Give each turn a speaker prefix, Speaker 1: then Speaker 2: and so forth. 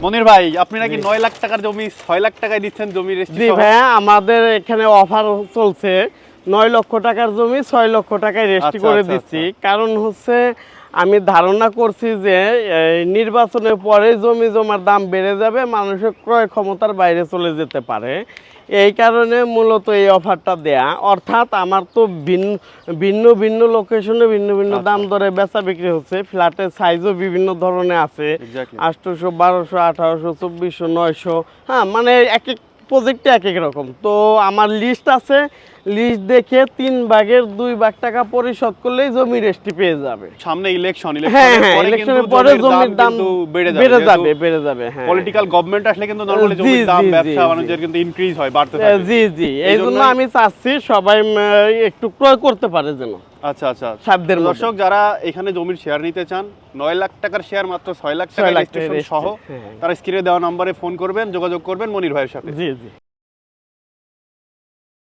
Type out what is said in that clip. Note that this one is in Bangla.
Speaker 1: মনির ভাই, আপনি নাকি 9 লাখ টাকার জমি 6 লাখ টাকায় দিচ্ছেন জমি রেজিস্ট্রি
Speaker 2: জি
Speaker 1: সহ?
Speaker 2: ভাই, আমাদের এখানে অফার চলছে 9 লক্ষ টাকার জমি 6 লক্ষ টাকায় রেজিস্ট্রি
Speaker 1: আচ্ছা,
Speaker 2: করে
Speaker 1: আচ্ছা,
Speaker 2: দিচ্ছি। কারণ হচ্ছে আমি ধারণা করছি যে নির্বাচনের পরে জমি জমার দাম বেড়ে যাবে, মানুষের ক্রয় ক্ষমতার বাইরে চলে যেতে পারে। এই কারণে মূলত এই অফারটা দেয়া। অর্থাৎ আমার তো ভিন্ন ভিন্ন লোকেশনে ভিন্ন ভিন্ন
Speaker 1: আচ্ছা।
Speaker 2: দাম দরে বেচা বিক্রি হচ্ছে। ফ্ল্যাটের সাইজও বিভিন্ন ধরনের আছে,
Speaker 1: Exactly.
Speaker 2: 800, 1200, 1800, 2400, 900। হ্যাঁ, মানে এক এক প্রজেক্টে এক এক রকম। তো আমার লিস্ট আছে, লিস্ট দেখে 3 ভাগের 2 ভাগ টাকা পরিশোধ করলেই জমি রেজিস্ট্রি পেয়ে যাবে।
Speaker 1: সামনে ইলেকশন,
Speaker 2: হ্যাঁ হ্যাঁ,
Speaker 1: পরে
Speaker 2: ইলেকশনের
Speaker 1: কিন্তু
Speaker 2: পরে জমির দাম
Speaker 1: কিন্তু
Speaker 2: বেড়ে যাবে। হ্যাঁ,
Speaker 1: পলিটিক্যাল গভর্নমেন্ট আসলে কিন্তু নরমালি
Speaker 2: জি,
Speaker 1: জমির দাম
Speaker 2: জি,
Speaker 1: ব্যবসা
Speaker 2: জি,
Speaker 1: বাণিজ্যের কিন্তু ইনক্রিজ হয়, বাড়তে
Speaker 2: জি
Speaker 1: থাকে।
Speaker 2: জি, এই জন্য
Speaker 1: জন্যই-
Speaker 2: আমি চাচ্ছি সবাই একটু ক্রয় করতে পারে যেন
Speaker 1: আচ্ছা আচ্ছা।
Speaker 2: সাধ্যের মধ্যে।
Speaker 1: দর্শক যারা এখানে জমির শেয়ার নিতে চান, 9 লাখ টাকার শেয়ার মাত্র 6 লাখ টাকা
Speaker 2: 6 লাখ টাকা
Speaker 1: রেজিস্ট্রেশন সহ,
Speaker 2: হ্যাঁ।
Speaker 1: তারা স্ক্রিনে দেওয়া নম্বরে ফোন করবেন, যোগাযোগ করবেন মনির ভাইয়ের সাথে।
Speaker 2: জি জি।